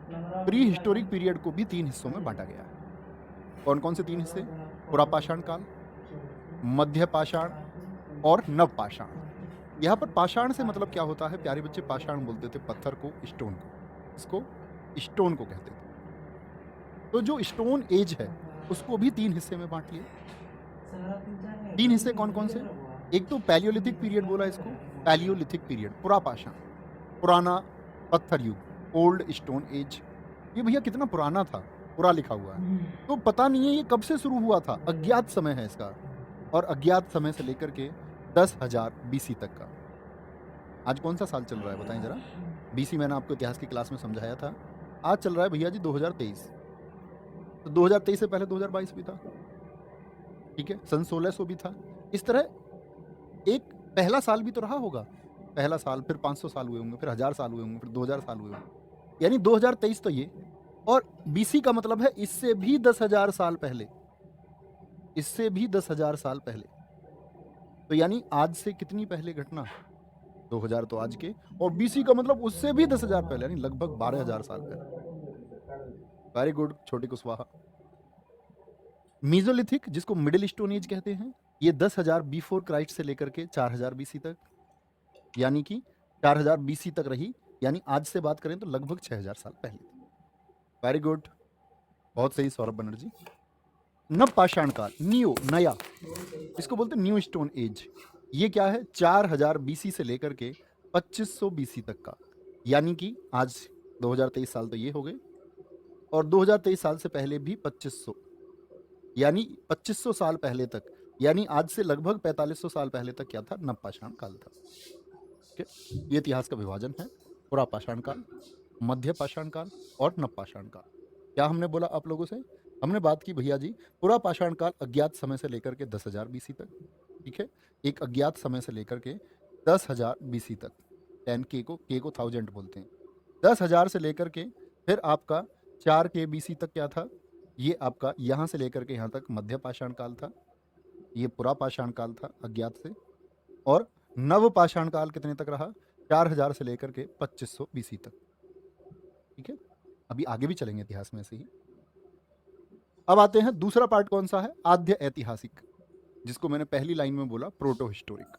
Pre historic period को भी 3 हिस्सों में बांटा गया है। कौन कौन से 3 हिस्से? पुरापाषाण काल, मध्य पाषाण और नव पाषाण। यहाँ पर पाषाण से मतलब क्या होता है प्यारे बच्चे? पाषाण बोलते थे पत्थर को, स्टोन को। इसको स्टोन को कहते थे। तो जो स्टोन एज है उसको भी 3 हिस्से में बांट लिया। 3 हिस्से कौन कौन से? एक तो पैलियोलिथिक पीरियड बोला इसको, पैलियोलिथिक पीरियड, पुरापाषाण, पुराना पत्थर युग, ओल्ड स्टोन एज। ये भैया कितना पुराना था, पुरा लिखा हुआ है, तो पता नहीं है ये कब से शुरू हुआ था, अज्ञात समय है इसका। और अज्ञात समय से लेकर के 10,000 बीसी तक का। आज कौन सा साल चल रहा है बताएं जरा? बीसी मैंने आपको इतिहास की क्लास में समझाया था। आज चल रहा है भैया जी 2023। तो 2023 से पहले 2022 भी था, ठीक है, सन 1600 भी था। इस तरह एक पहला साल भी तो रहा होगा। पहला साल, फिर 500 साल हुए होंगे, फिर 1000 साल हुए होंगे, फिर 2000 साल हुए होंगे, यानी 2023 तो ये। और बीसी का मतलब है इससे भी 10,000 साल पहले, इससे भी 10,000 साल पहले। तो यानी आज से कितनी पहले घटना? 2000 तो आज के, और बीसी का मतलब उससे भी 10,000 पहले, यानी लगभग 12,000 साल पहले। वेरी गुड छोटे कुशवाहा। मीजोलिथिक, जिसको मिडिल स्टोन एज कहते हैं, ये 10,000 बिफोर क्राइस्ट से लेकर के 4,000 बीसी तक, यानी कि 4,000 बीसी तक रही। यानी आज से बात करें तो लगभग 6,000 साल पहले। वेरी गुड, बहुत सही सौरभ बनर्जी। नव पाषाण काल, न्यू, नया, इसको बोलते हैं न्यू स्टोन एज। ये क्या है? 4,000 बीसी से लेकर के 2500 बीसी तक का, यानी कि आज 2023 साल तो ये हो गए, और 2023 साल से पहले भी 2500, यानी 2500 साल पहले तक, यानी आज से लगभग 4500 साल पहले तक क्या था? नवपाषाण काल था। ये इतिहास का विभाजन है, पुरापाषाण काल, मध्य पाषाण काल और नवपाषाण काल। क्या हमने बोला आप लोगों से? हमने बात की भैया जी पुरापाषाण काल अज्ञात समय से लेकर के 10,000 बीसी तक, ठीक है, एक अज्ञात समय से लेकर के 10,000 बीसी तक, 10 के को 1000 बोलते हैं। 10,000 से लेकर के फिर आपका 4 के बीसी तक क्या था? ये आपका यहाँ से लेकर के यहाँ तक मध्य पाषाण काल था। ये पुरापाषाण काल था अज्ञात से। और नव पाषाण काल कितने तक रहा? 4,000 से लेकर के 2500 बीसी तक, ठीक है। अभी आगे भी चलेंगे इतिहास में ऐसे ही। अब आते हैं दूसरा पार्ट, कौन सा है? आद्य ऐतिहासिक, जिसको मैंने पहली लाइन में बोला प्रोटो हिस्टोरिक।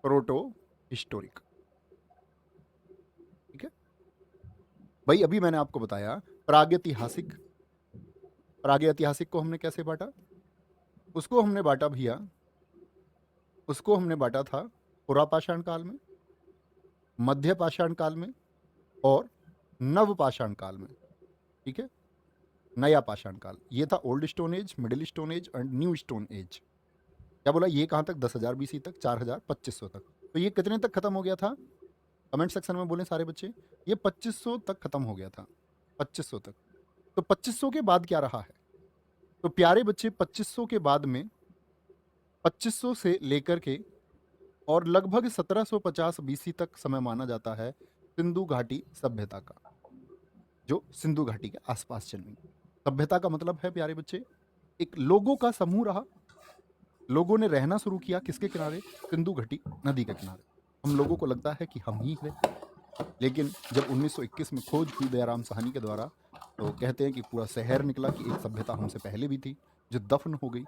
प्रोटो हिस्टोरिक, ठीक है भाई। अभी मैंने आपको बताया प्रागैतिहासिक। प्रागैतिहासिक को हमने कैसे बांटा? उसको हमने बांटा भैया, उसको हमने बांटा था पुरापाषाण काल में, मध्य पाषाण काल में और नव पाषाण काल में, ठीक है। नया पाषाण काल ये था old stone age, middle stone age and new stone age. क्या बोला? ये कहाँ तक? 10,000 बीसी तक, 4,000, 2500 तक। तो ये कितने तक खत्म हो गया था? कमेंट सेक्शन में बोले सारे बच्चे। ये 2500 तक खत्म हो गया था, 2500 तक। तो 2500 के बाद क्या रहा है? तो प्यारे बच्चे 2500 के बाद में 2500 से लेकर के और लगभग 1750 बीसी तक समय माना जाता है सिंधु घाटी सभ्यता का, जो सिंधु घाटी के आसपास जन्मी। सभ्यता का मतलब है प्यारे बच्चे एक लोगों का समूह रहा। लोगों ने रहना शुरू किया किसके किनारे? सिंधु घाटी नदी के किनारे। हम लोगों को लगता है कि हम ही हैं, लेकिन जब 1921 में खोज की दयाराम साहनी के द्वारा, तो कहते हैं कि पूरा शहर निकला कि एक सभ्यता हमसे पहले भी थी जो दफन हो गई।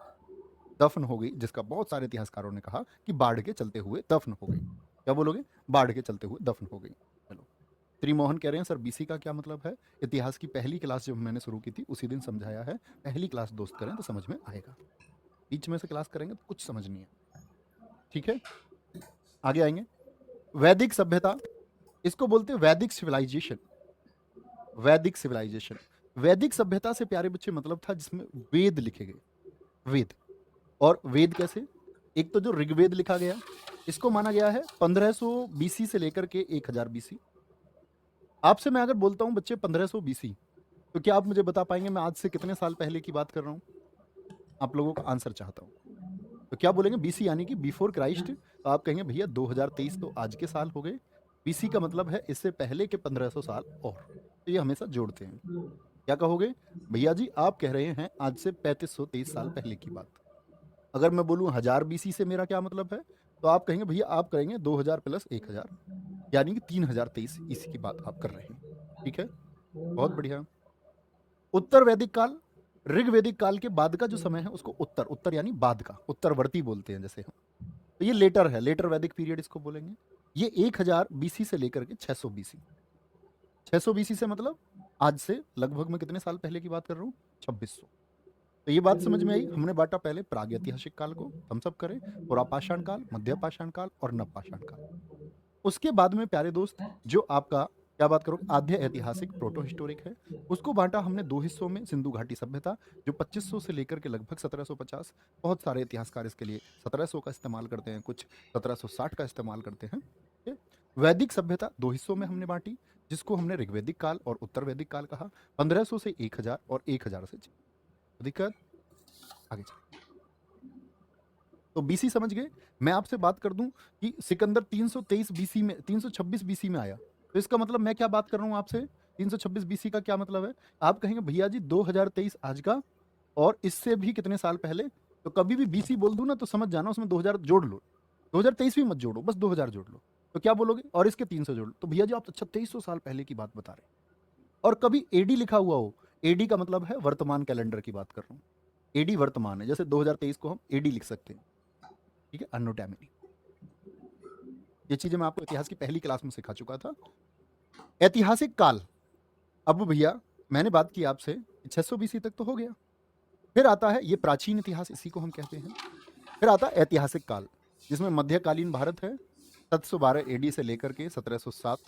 दफन हो गई, जिसका बहुत सारे इतिहासकारों ने कहा कि बाढ़ के चलते हुए दफन हो गई। क्या बोलोगे? बाढ़ के चलते हुए दफन हो गई। चलो, त्रिमोहन कह रहे हैं सर बीसी का क्या मतलब है? इतिहास की पहली क्लास जब मैंने शुरू की थी उसी दिन समझाया है। पहली क्लास दोस्त करें तो समझ में आएगा, बीच में से क्लास करेंगे तो कुछ समझ नहीं है, ठीक है। आगे आएंगे। वैदिक सभ्यता, इसको बोलते हैं वैदिक सिविलाइजेशन। वैदिक सिविलाइजेशन, वैदिक सभ्यता से प्यारे बच्चे मतलब था जिसमें वेद लिखे गए। वेद, और वेद कैसे? एक तो जो ऋग्वेद लिखा गया, इसको माना गया है 1500 बीसी से लेकर के 1000 बीसी। आपसे मैं अगर बोलता हूं बच्चे 1500 बीसी, तो क्या आप मुझे बता पाएंगे मैं आज से कितने साल पहले की बात कर रहा हूं? आप लोगों का आंसर चाहता हूं। तो क्या बोलेंगे? बीसी यानी कि बिफोर क्राइस्ट। तो आप कहेंगे भैया 2023 तो आज के साल हो गए, बीसी का मतलब है इससे पहले के 1500 साल और। तो ये हमेशा जोड़ते हैं। क्या कहोगे? भैया जी आप कह रहे हैं आज से 3523 साल पहले की बात। अगर मैं बोलूं 1000 बीसी से मेरा क्या मतलब है, तो आप कहेंगे भैया आप करेंगे 2000 प्लस 1000, यानी कि 3023 ईसी की बात आप कर रहे हैं। ठीक है, बहुत बढ़िया। उत्तर वैदिक काल, ऋग्वैदिक काल के बाद का जो समय है उसको उत्तर, उत्तर यानी बाद का, उत्तरवर्ती बोलते हैं जैसे हम। तो ये लेटर है, लेटर वैदिक पीरियड इसको बोलेंगे। ये 1000 बीसी से लेकर के 600 बीसी। 600 बीसी से मतलब आज से लगभग मैं कितने साल पहले की बात कर रहा हूँ, 2600। तो ये बात समझ में आई। हमने बांटा पहले प्रागैतिहासिक काल को, हम सब करें पुरापाषाण काल, मध्य पाषाण काल और नवपाषाण काल। उसके बाद में प्यारे दोस्त जो आपका क्या बात करो आद्य ऐतिहासिक प्रोटो हिस्टोरिक है, उसको बांटा हमने दो हिस्सों में। सिंधु घाटी सभ्यता जो 2500 से लेकर के लगभग 1750, बहुत सारे इतिहासकार इसके लिए 1700 का इस्तेमाल करते हैं, कुछ 1760 का इस्तेमाल करते हैं। ठीक है? वैदिक सभ्यता दो हिस्सों में हमने बांटी, जिसको हमने ऋग्वैदिक काल और उत्तर वैदिक काल कहा, 1500 से 1000 और 1000 से 6। दिक्कत आगे चल। तो बीसी समझ गए। मैं आपसे बात कर दूं कि सिकंदर 323 बीसी में, 326 बीसी में आया, तो इसका मतलब मैं क्या बात कर रहा हूं आपसे, 326 बीसी का क्या मतलब है। आप कहेंगे भैया जी 2023 आज का और इससे भी कितने साल पहले। तो कभी भी बीसी बोल दूं ना तो समझ जाना उसमें 2000 जोड़ लो, 2023 भी मत जोड़ो, बस 2000 जोड़ लो। तो क्या बोलोगे, और इसके 300 जोड़ लो। तो भैया जी आप अच्छा 2300 साल पहले की बात बता रहे हैं। और कभी एडी लिखा हुआ हो, एडी का मतलब है वर्तमान कैलेंडर की बात कर रहा हूँ, एडी वर्तमान है, जैसे 2023 को हम एडी लिख सकते हैं। ठीक है, अन्नो डैमिनी। ये चीजें मैं आपको इतिहास की पहली क्लास में सिखा चुका था। ऐतिहासिक काल, अब भैया मैंने बात की आपसे 600 बीसी तक तो हो गया। फिर आता है ये प्राचीन इतिहास, इसी को हम कहते हैं। फिर आता है ऐतिहासिक काल, जिसमें मध्यकालीन भारत है, 712 एडी से लेकर के 1707।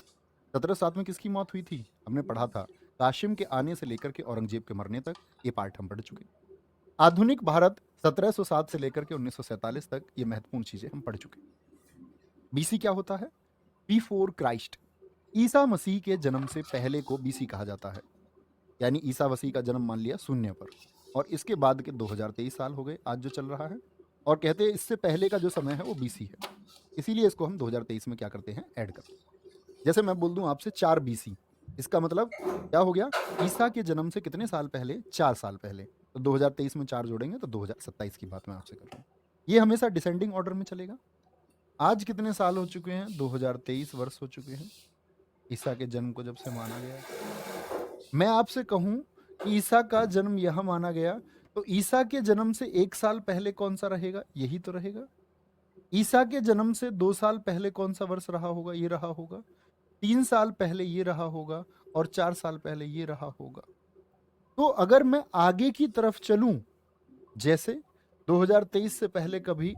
1707 में किसकी मौत हुई थी, हमने पढ़ा था, काशिम के आने से लेकर के औरंगजेब के मरने तक। ये पार्ट हम पढ़ चुके। आधुनिक भारत 1707 से लेकर के 1947 तक, ये महत्वपूर्ण चीजें हम पढ़ चुके। बीसी क्या होता है, बिफोर क्राइस्ट, ईसा मसीह के जन्म से पहले को बीसी कहा जाता है। यानी ईसा मसीह का जन्म मान लिया शून्य पर, और इसके बाद के 2023 साल हो गए आज जो चल रहा है, और कहते हैं इससे पहले का जो समय है वो बीसी है, इसीलिए इसको हम 2023 में क्या करते हैं, ऐड करते हैं। जैसे मैं बोल दूं आपसे 4 बीसी, इसका मतलब क्या हो गया, ईसा के जन्म से कितने साल पहले, 4 साल पहले। तो 2023 में 4 जोड़ेंगे तो 2027 की बात मैं आपसे कर रहा हूँ। ये हमेशा डिसेंडिंग ऑर्डर में चलेगा। आज कितने साल हो चुके हैं, 2023 वर्ष हो चुके हैं ईसा के जन्म को जब से माना गया। मैं आपसे कहूं कि ईसा का जन्म यह माना गया, तो ईसा के जन्म से 1 साल पहले कौन सा रहेगा, यही तो रहेगा। ईसा के जन्म से 2 साल पहले कौन सा वर्ष रहा होगा, ये रहा होगा। 3 साल पहले ये रहा होगा, और 4 साल पहले ये रहा होगा। तो अगर मैं आगे की तरफ चलूं, जैसे 2023 से पहले कभी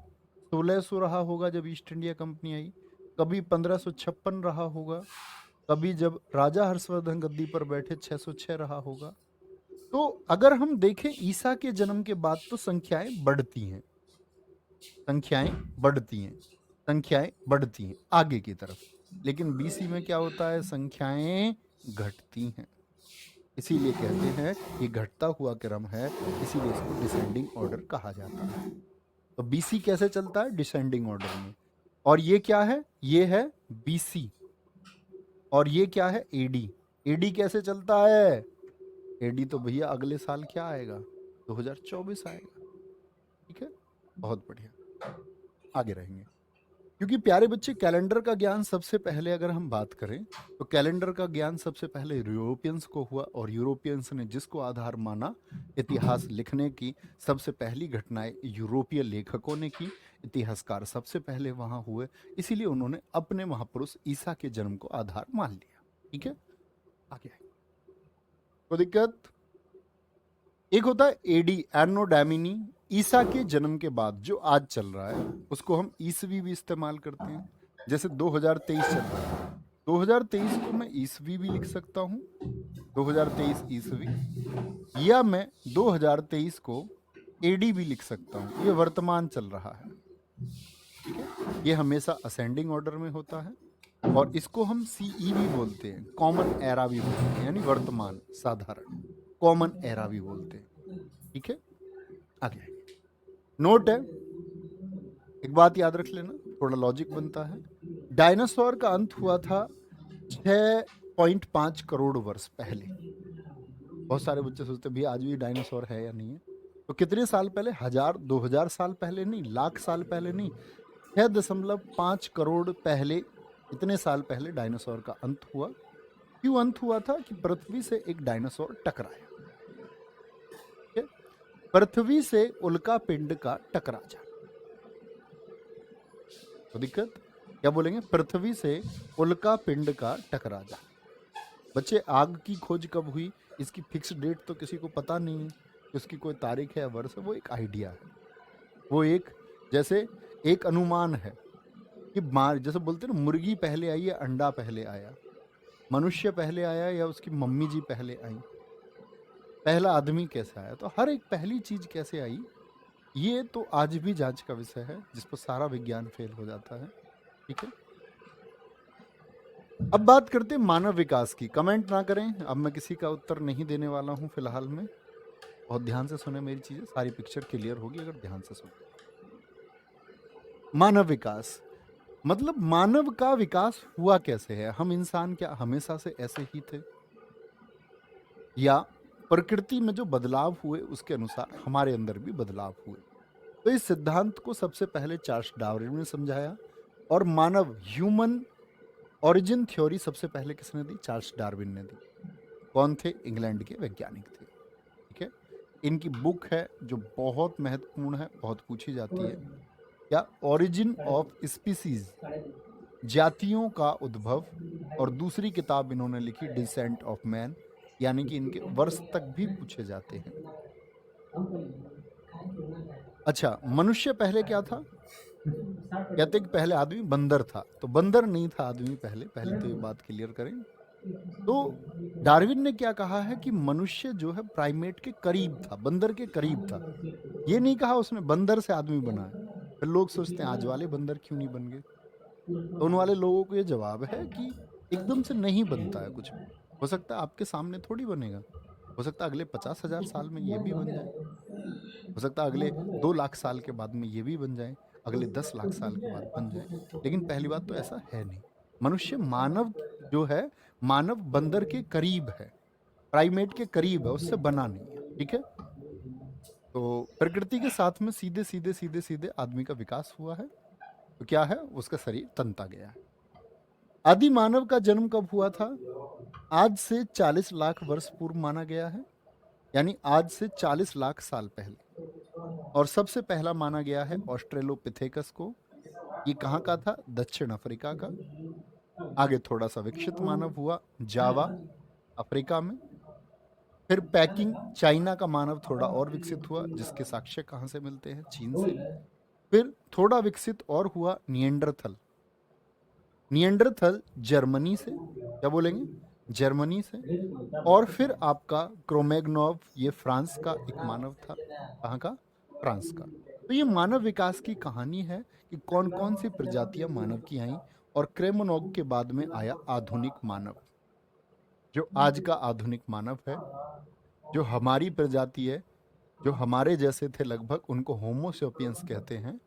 1600 रहा होगा जब ईस्ट इंडिया कंपनी आई, कभी 1556 रहा होगा, कभी जब राजा हर्षवर्धन गद्दी पर बैठे 606 रहा होगा। तो अगर हम देखें ईसा के जन्म के बाद तो संख्याएं बढ़ती हैं, संख्याएं बढ़ती हैं, संख्याएं बढ़ती हैं आगे की तरफ। लेकिन बीसी में क्या होता है, संख्याएं घटती हैं। इसीलिए कहते हैं ये घटता हुआ क्रम है, इसीलिए इसको डिसेंडिंग ऑर्डर कहा जाता है। तो बीसी कैसे चलता है, डिसेंडिंग ऑर्डर में। और ये क्या है, ये है बीसी, और ये क्या है, एडी। एडी कैसे चलता है, एडी तो भैया अगले साल क्या आएगा, 2024 आएगा। ठीक है, बहुत बढ़िया, आगे रहेंगे। क्योंकि प्यारे बच्चे कैलेंडर का ज्ञान सबसे पहले अगर हम बात करें तो कैलेंडर का ज्ञान सबसे पहले यूरोपियंस को हुआ, और यूरोपियंस ने जिसको आधार माना इतिहास लिखने की, सबसे पहली घटनाएं यूरोपीय लेखकों ने की, इतिहासकार सबसे पहले वहां हुए, इसीलिए उन्होंने अपने महापुरुष ईसा के जन्म को आधार मान लिया। ठीक है, आगे कोई दिक्कत। एक होता है एडी, एनो डैमिनी, ईसा के जन्म के बाद जो आज चल रहा है उसको हम ईसवी भी इस्तेमाल करते हैं। जैसे 2023 चल रहा है, 2023 को मैं ईसवी भी लिख सकता हूं, 2023 ईसवी, या मैं 2023 को एडी भी लिख सकता हूं, ये वर्तमान चल रहा है। ठीक है, ये हमेशा असेंडिंग ऑर्डर में होता है, और इसको हम सीई भी बोलते हैं, कॉमन एरा भी बोलते हैं, यानी वर्तमान साधारण, कॉमन एरा भी बोलते हैं। ठीक है, आगे नोट है, एक बात याद रख लेना, थोड़ा लॉजिक बनता है। डायनासोर का अंत हुआ था 6.5 करोड़ वर्ष पहले। बहुत सारे बच्चे सोचते भी आज भी डायनासोर है या नहीं है। तो कितने साल पहले, 1000 2000 साल पहले नहीं, लाख साल पहले नहीं, 6.5 करोड़ पहले इतने साल पहले डायनासोर का अंत हुआ। क्यों अंत हुआ था? कि पृथ्वी से एक डायनासोर टकराया। ठीक है? पृथ्वी से उल्का पिंड का टकरा जा, तो दिक्कत क्या बोलेंगे? पृथ्वी से उल्का पिंड का टकरा जा। बच्चे, आग की खोज कब हुई इसकी फिक्स डेट तो किसी को पता नहीं है, उसकी कोई तारीख है या वर्ष है, वो एक आइडिया है, वो एक जैसे एक अनुमान है कि जैसे बोलते हैं ना, मुर्गी पहले आई या अंडा पहले आया, मनुष्य पहले आया या उसकी मम्मी जी पहले आई, पहला आदमी कैसे आया, तो हर एक पहली चीज कैसे आई ये तो आज भी जांच का विषय है, जिस पर सारा विज्ञान फेल हो जाता है। ठीक है, अब बात करते हैं मानव विकास की। कमेंट ना करें, अब मैं किसी का उत्तर नहीं देने वाला हूं फिलहाल में। बहुत ध्यान से सुने मेरी चीजें, सारी पिक्चर क्लियर होगी अगर ध्यान से सुने। मानव विकास मतलब मानव का विकास हुआ कैसे है? हम इंसान क्या हमेशा से ऐसे ही थे, या प्रकृति में जो बदलाव हुए उसके अनुसार हमारे अंदर भी बदलाव हुए? तो इस सिद्धांत को सबसे पहले चार्ल्स डार्विन ने समझाया, और मानव ह्यूमन ओरिजिन थ्योरी सबसे पहले किसने दी? चार्ल्स डार्विन ने दी। कौन थे? इंग्लैंड के वैज्ञानिक थे। ठीक है, इनकी बुक है जो बहुत महत्वपूर्ण है, बहुत पूछी जाती है, क्या? ओरिजिन ऑफ स्पीसीज, जातियों का उद्भव। और दूसरी किताब इन्होंने लिखी डिसेंट ऑफ मैन, यानी कि इनके वर्ष तक भी पूछे जाते हैं। अच्छा, मनुष्य पहले क्या था? कहते कि पहले आदमी बंदर था, तो बंदर नहीं था आदमी पहले तो ये बात क्लियर करें। तो डार्विन ने क्या कहा है कि मनुष्य जो है प्राइमेट के करीब था, बंदर के करीब था। ये नहीं कहा उसने बंदर से आदमी बना है। फिर लोग सोचते हैं आज वाले बंदर क्यों नहीं बन गए, तो उन वाले लोगों को ये जवाब है कि एकदम से नहीं बनता है कुछ भी। हो सकता है आपके सामने थोड़ी बनेगा, हो सकता है अगले 50,000 साल में ये भी बन जाए, हो सकता है अगले 2 लाख साल के बाद में ये भी बन जाए, अगले 10 लाख साल के बाद बन जाए। लेकिन पहली बात तो ऐसा है नहीं। मनुष्य मानव जो है, मानव बंदर के करीब है, प्राइमेट के करीब है, उससे बना नहीं है। ठीक है, तो प्रकृति के साथ में सीधे सीधे सीधे सीधे आदमी का विकास हुआ है। तो क्या है? उसका शरीर तनता गया है। आदि मानव का जन्म कब हुआ था? आज से 40 लाख वर्ष पूर्व माना गया है, यानी आज से 40 लाख साल पहले। और सबसे पहला माना गया है ऑस्ट्रेलोपिथेकस को। ये कहाँ का था? दक्षिण अफ्रीका का। आगे थोड़ा सा विकसित मानव हुआ जावा अफ्रीका में। फिर पैकिंग चाइना का मानव थोड़ा और विकसित हुआ, जिसके साक्ष्य कहाँ से मिलते हैं? चीन से। फिर थोड़ा विकसित और हुआ निएंडरथल, निएंडरथल जर्मनी से। क्या बोलेंगे? जर्मनी से। और फिर आपका क्रोमैग्नोव, ये फ्रांस का एक मानव था। कहाँ का? फ्रांस का। तो ये मानव विकास की कहानी है कि कौन कौन सी प्रजातियां मानव की आई, और क्रेमनोग के बाद में आया आधुनिक मानव, जो आज का आधुनिक मानव है, जो हमारी प्रजाति है, जो हमारे जैसे थे लगभग, उनको होमोसेपियंस कहते हैं।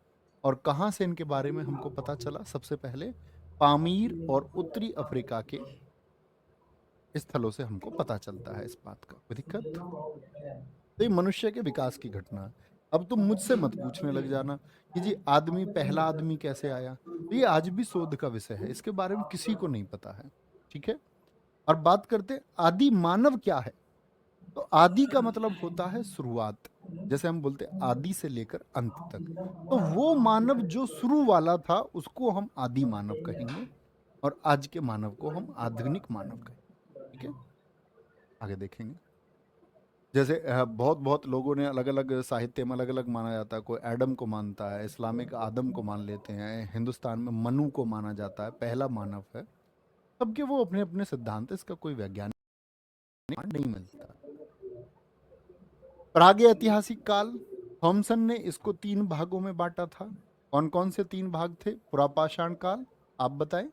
और कहाँ से इनके बारे में हमको पता चला? सबसे पहले पामीर और उत्तरी अफ्रीका के स्थलों से हमको पता चलता है इस बात का। कोई दिक्कत? तो ये मनुष्य के विकास की घटना है। अब तुम मुझसे मत पूछने लग जाना कि जी आदमी, पहला आदमी कैसे आया। तो ये आज भी शोध का विषय है, इसके बारे में किसी को नहीं पता है। ठीक है, और बात करते आदि मानव क्या है। तो आदि का मतलब होता है शुरुआत, जैसे हम बोलते हैं आदि से लेकर अंत तक। तो वो मानव जो शुरू वाला था उसको हम आदि मानव कहेंगे, और आज के मानव को हम आधुनिक मानव कहेंगे। ठीक है, आगे देखेंगे। जैसे बहुत बहुत लोगों ने अलग अलग साहित्य में अलग अलग माना जाता है। कोई एडम को मानता है, इस्लामिक आदम को मान लेते हैं, हिंदुस्तान में मनु को माना जाता है पहला मानव है। सबके वो अपने अपने सिद्धांत, इसका कोई वैज्ञानिक नहीं मिलता। प्रागैतिहासिक काल, थॉमसन ने इसको 3 भागों में बांटा था। कौन कौन से 3 भाग थे? पुरापाषाण काल, आप बताएं,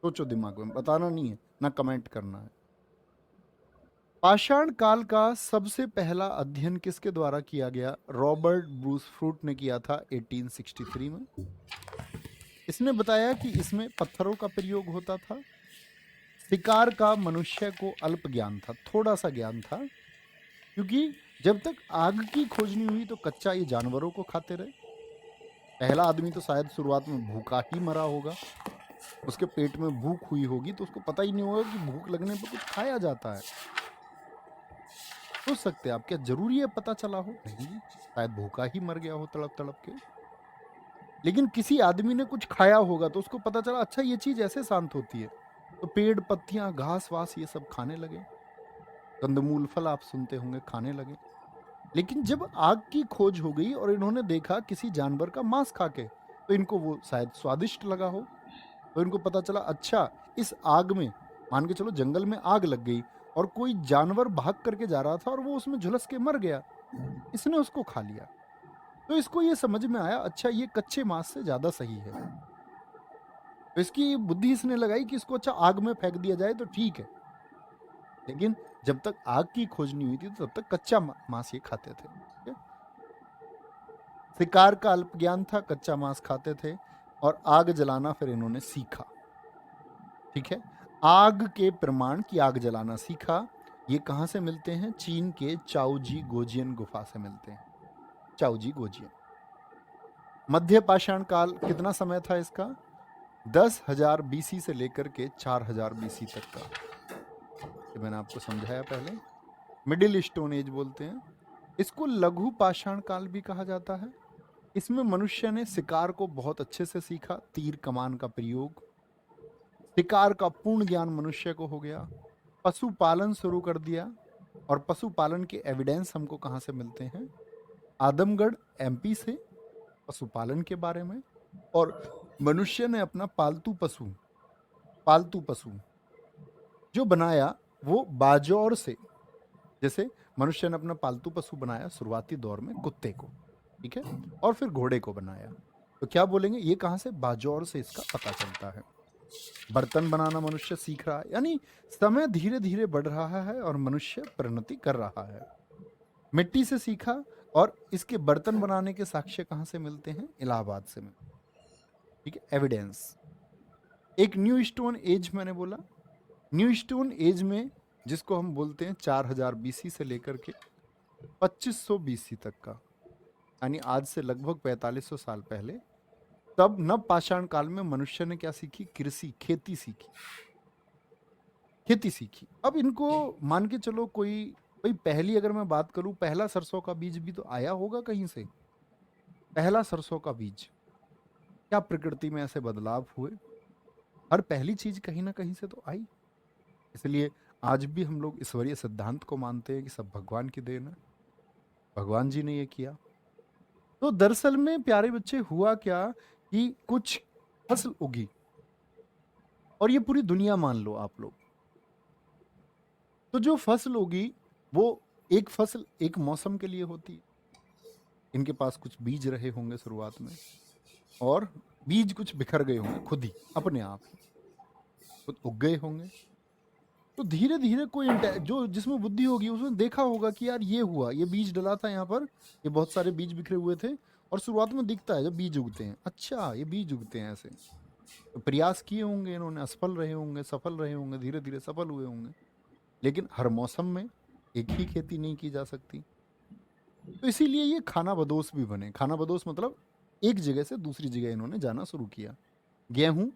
सोचो दिमाग में, बताना नहीं है ना, कमेंट करना है। पाषाण काल का सबसे पहला अध्ययन किसके द्वारा किया गया? रॉबर्ट ब्रूस फ्रूट ने किया था 1863 में। इसने बताया कि इसमें पत्थरों का प्रयोग होता था। शिकार का मनुष्य को अल्प ज्ञान था, थोड़ा सा ज्ञान था, क्योंकि जब तक आग की खोज नहीं हुई तो कच्चा ये जानवरों को खाते रहे। पहला आदमी तो शायद शुरुआत में भूखा ही मरा होगा, उसके पेट में भूख हुई होगी तो उसको पता ही नहीं होगा कि भूख लगने पर कुछ खाया जाता है। सोच सकते हैं आप, क्या जरूरी है पता चला हो? नहीं, शायद भूखा ही मर गया हो तड़प तड़प के। लेकिन किसी आदमी ने कुछ खाया होगा तो उसको पता चला अच्छा ये चीज ऐसे शांत होती है, तो पेड़ पत्तियां घास वास ये सब खाने लगे, कंदमूल फल आप सुनते होंगे खाने लगे। लेकिन जब आग की खोज हो गई और इन्होंने देखा किसी जानवर का मांस खा के, तो इनको वो शायद स्वादिष्ट लगा हो, तो इनको पता चला अच्छा इस आग में, मान के चलो जंगल में आग लग गई और कोई जानवर भाग करके जा रहा था और वो उसमें झुलस के मर गया, इसने उसको खा लिया। तो इसको ये समझ में आया अच्छा ये कच्चे मांस से ज्यादा सही है, तो इसकी बुद्धि इसने लगाई कि इसको अच्छा आग में फेंक दिया जाए तो ठीक है। लेकिन जब तक आग की खोज नहीं हुई थी तो तब तक कच्चा मांस ये खाते थे, ठीक है? शिकार का अल्प ज्ञान था, कच्चा मांस खाते थे, और आग जलाना फिर इन्होंने सीखा, ठीक है? आग के प्रमाण की आग जलाना सीखा। ये कहां से मिलते हैं? चीन के चाओजी गोजियन गुफा से मिलते हैं। चाओजी गोजियन। मध्य पाषाण काल कितना समय था इसका? 10,000 बीसी से लेकर के 4,000 बीसी तक का। ये मैंने आपको समझाया पहले। मिडिल स्टोन एज बोलते हैं इसको। लघु पाषाण काल भी कहा जाता है। इसमें मनुष्य ने शिकार को बहुत अच्छे से सीखा, तीर कमान का प्रयोग, शिकार का पूर्ण ज्ञान मनुष्य को हो गया, पशुपालन शुरू कर दिया। और पशुपालन के एविडेंस हमको कहां से मिलते हैं? आदमगढ़ एमपी से, पशुपालन के बारे में। और मनुष्य ने अपना पालतू पशु जो बनाया वो बाजौर से। जैसे मनुष्य ने अपना पालतू पशु बनाया शुरुआती दौर में कुत्ते को, ठीक है, और फिर घोड़े को बनाया, तो क्या बोलेंगे ये कहां से? बाजौर से इसका पता चलता है। बर्तन बनाना मनुष्य सीख रहा है, यानी समय धीरे धीरे बढ़ रहा है और मनुष्य परिणति कर रहा है। मिट्टी से सीखा, और इसके बर्तन बनाने के साक्ष्य कहां से मिलते हैं? इलाहाबाद से मिलते, ठीक है, एविडेंस। एक न्यू स्टोन एज मैंने बोला, न्यू स्टोन एज में जिसको हम बोलते हैं 4,000 बीसी से लेकर के 2500 बीसी तक का, यानी आज से लगभग 4500 साल पहले, तब नव पाषाण काल में मनुष्य ने क्या सीखी? कृषि, खेती सीखी, खेती सीखी। अब इनको मान के चलो कोई भाई, पहली अगर मैं बात करूं, पहला सरसों का बीज भी तो आया होगा कहीं से। पहला सरसों का बीज, क्या प्रकृति में ऐसे बदलाव हुए? हर पहली चीज कहीं ना कहीं से तो आई। इसलिए आज भी हम लोग ईश्वरीय सिद्धांत को मानते हैं कि सब भगवान की देन है, भगवान जी ने ये किया। तो दरअसल में प्यारे बच्चे हुआ क्या कि कुछ फसल उगी, और ये पूरी दुनिया मान लो आप लोग। तो जो फसल उगी वो एक फसल एक मौसम के लिए होती। इनके पास कुछ बीज रहे होंगे शुरुआत में, और बीज कुछ बिखर गए होंगे खुद ही अपने आप ही, खुद उग गए होंगे। तो धीरे धीरे कोई जो जिसमें बुद्धि होगी उसने देखा होगा कि यार ये हुआ, ये बीज डला था यहाँ पर, ये बहुत सारे बीज बिखरे हुए थे, और शुरुआत में दिखता है जब बीज उगते हैं, अच्छा ये बीज उगते हैं ऐसे। तो प्रयास किए होंगे इन्होंने, असफल रहे होंगे, सफल रहे होंगे, धीरे धीरे सफल हुए होंगे। लेकिन हर मौसम में एक ही खेती नहीं की जा सकती, तो इसीलिए ये खाना बदोश भी बने। खाना बदोश मतलब एक जगह से दूसरी जगह इन्होंने जाना शुरू किया। गेहूं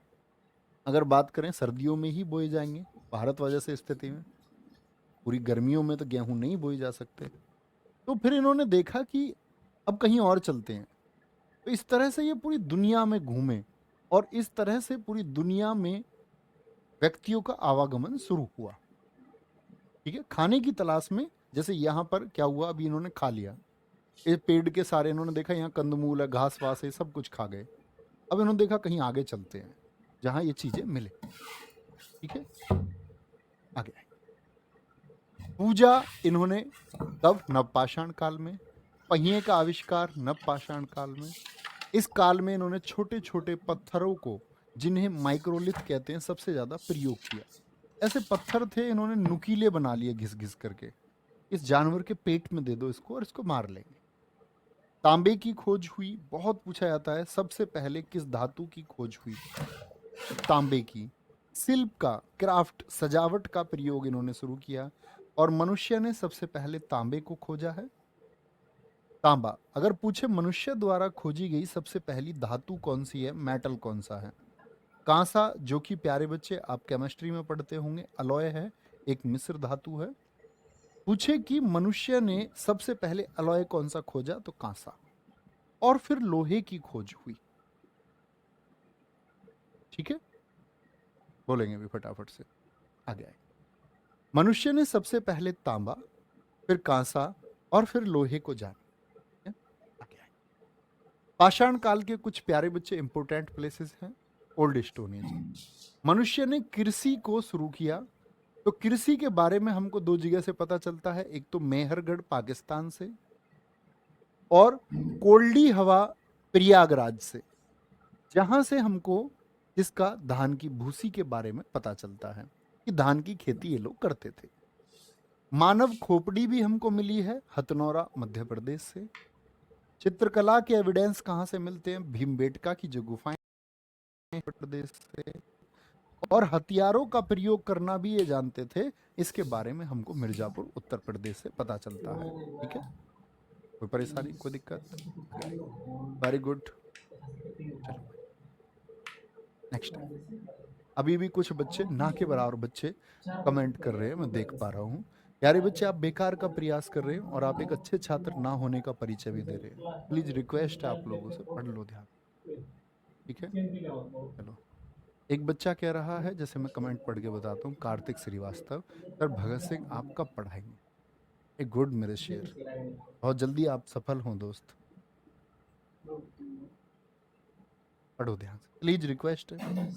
अगर बात करें सर्दियों में ही बोए जाएंगे, भारत वजह से स्थिति में पूरी गर्मियों में तो गेहूं नहीं बोए जा सकते। तो फिर इन्होंने देखा कि अब कहीं और चलते हैं। तो इस तरह से ये पूरी दुनिया में घूमे, और इस तरह से पूरी दुनिया में व्यक्तियों का आवागमन शुरू हुआ, ठीक है, खाने की तलाश में। जैसे यहाँ पर क्या हुआ, अभी इन्होंने खा लिया, ये पेड़ के सारे इन्होंने देखा यहाँ कंदमूल है, घास वास है, सब कुछ खा गए। अब इन्होंने देखा कहीं आगे चलते हैं जहां ये चीजें मिले, ठीक है, आगे पूजा इन्होंने तब नवपाषाण काल में, पहिए का आविष्कार नवपाषाण काल में। इस काल में इन्होंने छोटे छोटे पत्थरों को, जिन्हें माइक्रोलिथ कहते हैं, सबसे ज्यादा प्रयोग किया। ऐसे पत्थर थे इन्होंने नुकीले बना लिए घिस घिस करके, इस जानवर के पेट में दे दो इसको और इसको मार लेंगे। तांबे की खोज हुई, बहुत पूछा जाता है सबसे पहले किस धातु की खोज हुई? तांबे की। शिल्प का, क्राफ्ट, सजावट का प्रयोग इन्होंने शुरू किया, और मनुष्य ने सबसे पहले तांबे को खोजा है। तांबा अगर पूछे मनुष्य द्वारा खोजी गई सबसे पहली धातु कौन सी है, मेटल कौन सा है? कांसा, जो कि प्यारे बच्चे आप केमिस्ट्री में पढ़ते होंगे, अलॉय है, एक मिश्र धातु है। पूछे कि मनुष्य ने सबसे पहले अलॉय कौन सा खोजा, तो कांसा, और फिर लोहे की खोज हुई। ठीक है, बोलेंगे भी फटाफट से, आगे आए। मनुष्य ने सबसे पहले तांबा, फिर कांसा, और फिर लोहे को जाना। आगे आए। पाषाण काल के कुछ प्यारे बच्चे इंपोर्टेंट प्लेसेस हैं। Old stone age. मनुष्य ने कृषि को शुरू किया, तो कृषि के बारे में हमको दो जगह से पता चलता है, एक तो मेहरगढ़ पाकिस्तान से, और कोल्डी हवा प्रयागराज से, जहां से हमको इसका धान की भूसी के बारे में पता चलता है कि धान की खेती ये लोग करते थे। मानव खोपड़ी भी हमको मिली है हथनौरा मध्य प्रदेश से। चित्रकला के एविडेंस कहां से मिलते हैं, भीमबेटका की जो गुफाएं प्रदेश से। और हथियारों का प्रयोग करना भी ये जानते थे, इसके बारे में हमको मिर्जापुर उत्तर प्रदेश से पता चलता है। ठीक है, कोई परेशानी, कोई दिक्कत? Very good. चलो नेक्स्ट। अभी भी कुछ बच्चे, ना के बराबर बच्चे कमेंट कर रहे हैं, मैं देख पा रहा हूँ। प्यारे बच्चे, आप बेकार का प्रयास कर रहे हैं और आप एक अच्छे छात्र ना होने का परिचय भी दे रहे हैं। प्लीज रिक्वेस्ट है आप लोगों से, पढ़ लो ध्यान। ठीक है, चलो। एक बच्चा कह रहा है, जैसे मैं कमेंट पढ़ के बताता हूँ, कार्तिक श्रीवास्तव, सर भगत सिंह आप कब पढ़ाएंगे? ए गुड मेरे शेर, बहुत जल्दी आप सफल हों दोस्त, पढ़ो ध्यान से, प्लीज रिक्वेस्ट है।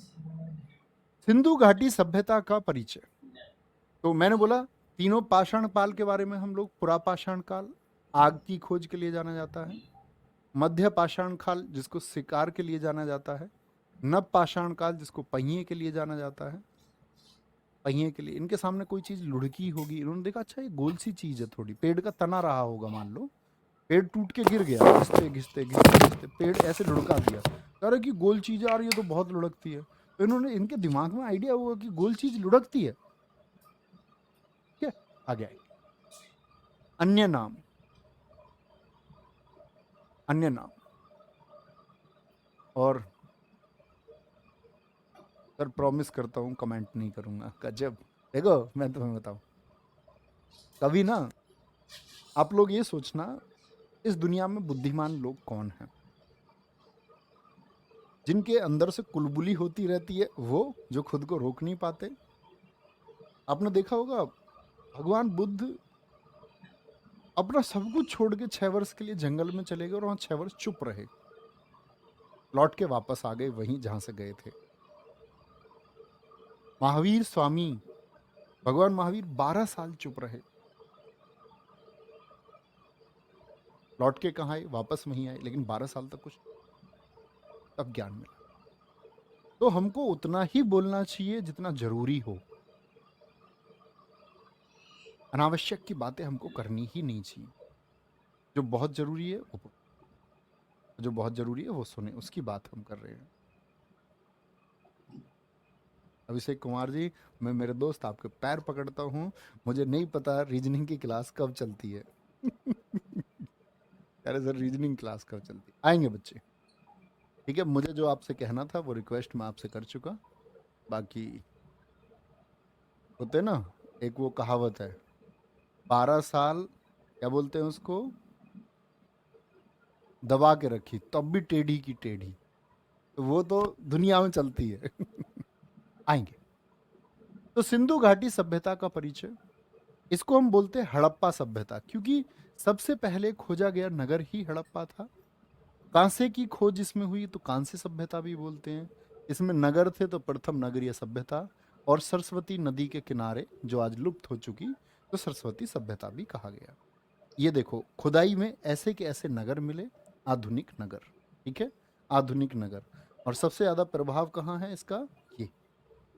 सिंधु घाटी सभ्यता का परिचय। तो मैंने बोला तीनों पाषाण काल के बारे में हम लोग, पुरापाषाण काल आग की खोज के लिए जाना जाता है, मध्य पाषाण काल जिसको शिकार के लिए जाना जाता है, नव पाषाण काल जिसको पहिए के लिए जाना जाता है। पहिए के लिए इनके सामने कोई चीज लुढ़की होगी, इन्होंने देखा अच्छा ये गोल सी चीज है, थोड़ी पेड़ का तना रहा होगा, मान लो पेड़ टूट के गिर गया, घिसते घिसते घिसते घिसते पेड़ ऐसे लुढ़का दिया, कह रहे कि गोल चीज आ रही है तो बहुत लुढ़कती है। तो इन्होंने, इनके दिमाग में आइडिया हुआ कि गोल चीज लुढ़कती है। ठीक है, आगे आए। अन्य नाम, अन्य नाम। और सर प्रॉमिस करता हूं कमेंट नहीं करूंगा। गजब, देखो मैं तुम्हें बताऊं, कभी ना आप लोग ये सोचना, इस दुनिया में बुद्धिमान लोग कौन हैं? जिनके अंदर से कुलबुली होती रहती है, वो जो खुद को रोक नहीं पाते। आपने देखा होगा भगवान बुद्ध अपना सब कुछ छोड़ के 6 वर्ष के लिए जंगल में चले गए और वहां 6 वर्ष चुप रहे, लौट के वापस आ गए वहीं जहां से गए थे। महावीर स्वामी, भगवान महावीर 12 साल चुप रहे, लौट के कहाँ आए, वापस वहीं आए, लेकिन 12 साल तक कुछ, तब ज्ञान मिला। तो हमको उतना ही बोलना चाहिए जितना जरूरी हो, अनावश्यक की बातें हमको करनी ही नहीं चाहिए। जो बहुत जरूरी है वो, जो बहुत जरूरी है वो सुने, उसकी बात हम कर रहे हैं। अभिषेक कुमार जी, मैं मेरे दोस्त आपके पैर पकड़ता हूँ, मुझे नहीं पता रीजनिंग की क्लास कब चलती है। अरे सर रीजनिंग क्लास कब चलती है? आएंगे बच्चे। ठीक है, मुझे जो आपसे कहना था वो रिक्वेस्ट मैं आपसे कर चुका। बाकी होते ना, एक वो कहावत है, 12 साल क्या बोलते हैं उसको, दबा के रखी तब भी टेढ़ी की टेढ़ी, तो वो तो दुनिया में चलती है। आएंगे। तो सिंधु घाटी सभ्यता का परिचय, इसको हम बोलते हैं हड़प्पा सभ्यता, क्योंकि सबसे पहले खोजा गया नगर ही हड़प्पा था। कांसे की खोज इसमें हुई तो कांस्य सभ्यता भी बोलते हैं। इसमें नगर थे तो प्रथम नगरीय सभ्यता, और सरस्वती नदी के किनारे जो आज लुप्त हो चुकी, तो सरस्वती सभ्यता भी कहा गया। ये देखो खुदाई में ऐसे के ऐसे नगर मिले, आधुनिक नगर। ठीक है, आधुनिक नगर। और सबसे ज्यादा प्रभाव कहाँ है इसका, ये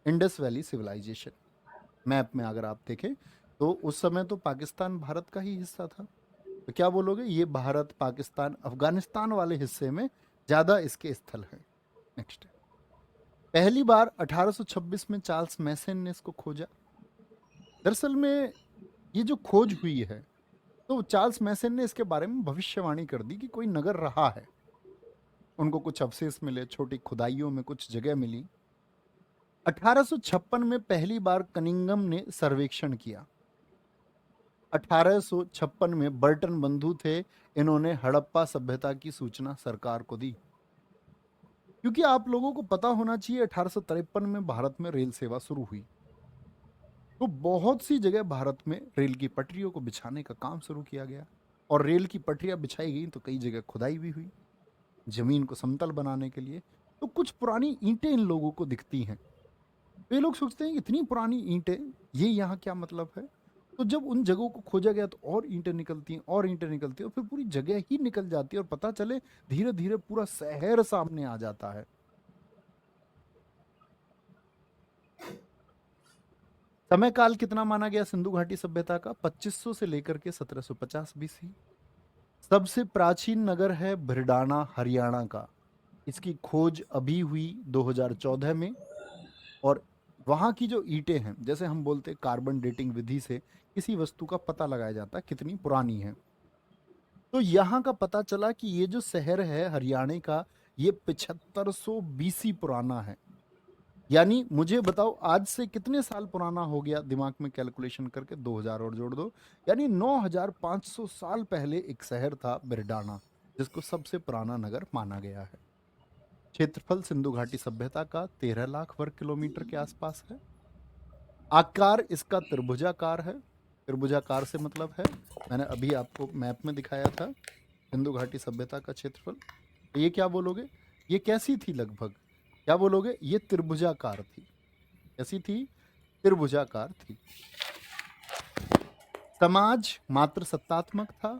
इंडस वैली सिविलाइजेशन। मैप में अगर आप देखें तो उस समय तो पाकिस्तान भारत का ही हिस्सा था, तो क्या बोलोगे, ये भारत पाकिस्तान अफगानिस्तान वाले हिस्से में ज्यादा इसके स्थल हैं। नेक्स्ट। पहली बार 1826 में चार्ल्स मैसन ने इसको खोजा। दरअसल में ये जो खोज हुई है, तो चार्ल्स मैसन ने इसके बारे में भविष्यवाणी कर दी कि कोई नगर रहा है। उनको कुछ अवशेष मिले, छोटी खुदाइयों में कुछ जगह मिली, 1856 में पहली बार कनिंघम ने सर्वेक्षण किया। 1856 में बर्टन बंधु थे, इन्होंने हड़प्पा सभ्यता की सूचना सरकार को दी। क्योंकि आप लोगों को पता होना चाहिए 1853 में भारत में रेल सेवा शुरू हुई, तो बहुत सी जगह भारत में रेल की पटरियों को बिछाने का काम शुरू किया गया, और रेल की पटरियां बिछाई गई तो कई जगह खुदाई भी हुई जमीन को समतल बनाने के लिए। तो कुछ पुरानी ईंटें इन लोगों को दिखती हैं, तो ये लोग सोचते हैं इतनी पुरानी ईंटें, ये यहाँ क्या मतलब है। तो जब उन जगहों को खोजा गया तो और ईंटें निकलती हैं, और ईंटें निकलती हैं, और फिर पूरी जगह ही निकल जाती है, और पता चले धीरे धीरे पूरा शहर सामने आ जाता है। समय काल कितना माना गया सिंधु घाटी सभ्यता का? 2500 से लेकर के 1750 बीसी। सबसे प्राचीन नगर है भिरडाना, हरियाणा का। इसकी खोज अभी हुई 2014 में, और वहाँ की जो ईंटें हैं, जैसे हम बोलते हैं कार्बन डेटिंग विधि से किसी वस्तु का पता लगाया जाता है कितनी पुरानी है, तो यहाँ का पता चला कि ये जो शहर है हरियाणा का, ये 7500 बीसी पुराना है। यानी मुझे बताओ आज से कितने साल पुराना हो गया, दिमाग में कैलकुलेशन करके 2000 और जोड़ दो, यानी 9500 साल पहले एक शहर था बिरडाना, जिसको सबसे पुराना नगर माना गया है। क्षेत्रफल सिंधु घाटी सभ्यता का 13 लाख वर्ग किलोमीटर के आसपास है। आकार इसका त्रिभुजाकार है। त्रिभुजाकार से मतलब है, मैंने अभी आपको मैप में दिखाया था सिंधु घाटी सभ्यता का क्षेत्रफल। तो ये क्या बोलोगे, ये कैसी थी लगभग, क्या बोलोगे, ये त्रिभुजाकार थी। कैसी थी? त्रिभुजाकार थी। समाज मात्र सत्तात्मक था,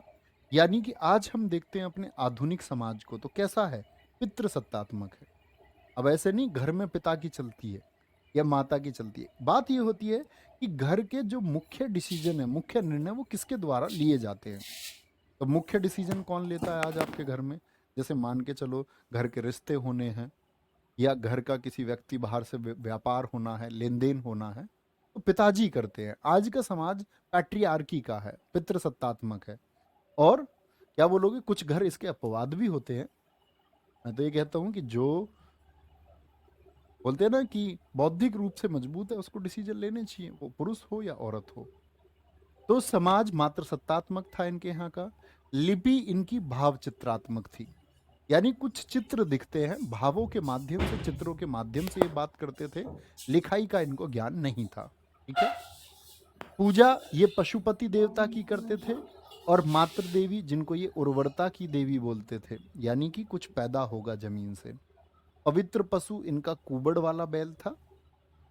यानी कि आज हम देखते हैं अपने आधुनिक समाज को तो कैसा है, पितृ सत्तात्मक है। अब ऐसे नहीं घर में पिता की चलती है या माता की चलती है, बात ये होती है कि घर के जो मुख्य डिसीजन है, मुख्य निर्णय, वो किसके द्वारा लिए जाते हैं। तो मुख्य डिसीजन कौन लेता है आज आपके घर में? जैसे मान के चलो घर के रिश्ते होने हैं, या घर का किसी व्यक्ति बाहर से व्यापार होना है, लेन देन होना है, तो पिताजी करते हैं। आज का समाज पैट्रियार्की का है, पितृसत्तात्मक है। और क्या बोलोगे, कुछ घर इसके अपवाद भी होते हैं। मैं तो ये कहता हूं कि जो बोलते हैं ना कि बौद्धिक रूप से मजबूत है, उसको डिसीजन लेने चाहिए, वो पुरुष हो या औरत हो। तो समाज मात्र सत्तात्मक था इनके यहाँ का। लिपि इनकी भाव चित्रात्मक थी, यानी कुछ चित्र दिखते हैं, भावों के माध्यम से, चित्रों के माध्यम से ये बात करते थे, लिखाई का इनको ज्ञान नहीं था। ठीक है। पूजा ये पशुपति देवता की करते थे, और मातृ देवी, जिनको ये उर्वरता की देवी बोलते थे, यानी कि कुछ पैदा होगा जमीन से। पवित्र पशु इनका कुबड़ वाला बैल था।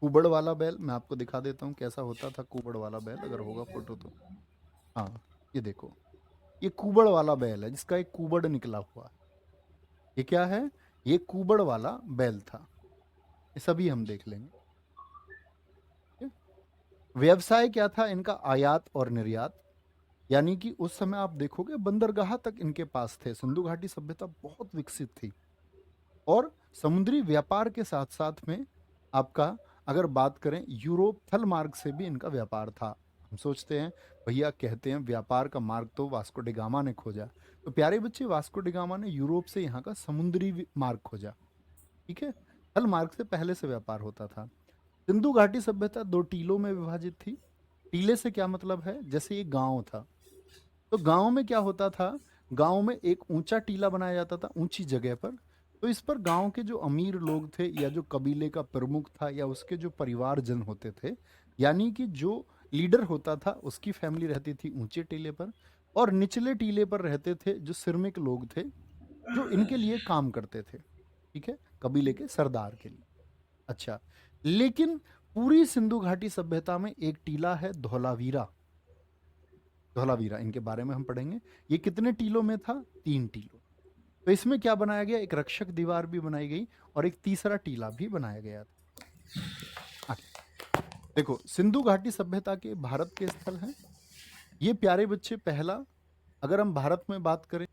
कुबड़ वाला बैल मैं आपको दिखा देता हूँ कैसा होता था कुबड़ वाला बैल, अगर होगा फोटो तो। हाँ, ये देखो, ये कुबड़ वाला बैल है जिसका एक कुबड़ निकला हुआ है। ये क्या है? ये कुबड़ वाला बैल था। ये सभी हम देख लेंगे। व्यवसाय क्या था इनका? आयात और निर्यात, यानी कि उस समय आप देखोगे बंदरगाह तक इनके पास थे। सिंधु घाटी सभ्यता बहुत विकसित थी, और समुद्री व्यापार के साथ साथ में आपका अगर बात करें यूरोप थल मार्ग से भी इनका व्यापार था। हम सोचते हैं भैया, कहते हैं व्यापार का मार्ग तो वास्को डी गामा ने खोजा, तो प्यारे बच्चे वास्को डी गामा ने यूरोप से यहाँ का समुद्री मार्ग खोजा। ठीक है, थल मार्ग से पहले से व्यापार होता था। सिंधु घाटी सभ्यता 2 टीलों में विभाजित थी। टीले से क्या मतलब है? जैसे ये गांव था, तो गांव में क्या होता था, गांव में एक ऊंचा टीला बनाया जाता था ऊंची जगह पर। तो इस पर गांव के जो अमीर लोग थे, या जो कबीले का प्रमुख था, या उसके जो परिवारजन होते थे, यानी कि जो लीडर होता था, उसकी फैमिली रहती थी ऊंचे टीले पर, और निचले टीले पर रहते थे जो श्रमिक लोग थे, जो इनके लिए काम करते थे। ठीक है, कबीले के सरदार के लिए। अच्छा, लेकिन पूरी सिंधु घाटी सभ्यता में एक टीला है धौलावीरा। धौलावीरा, इनके बारे में हम पढ़ेंगे। ये कितने टीलों में था? 3 टीलों। तो इसमें क्या बनाया गया? एक रक्षक दीवार भी बनाई गई, और एक तीसरा टीला भी बनाया गया था। देखो, सिंधु घाटी सभ्यता के भारत के स्थल हैं ये प्यारे बच्चे। पहला, अगर हम भारत में बात करें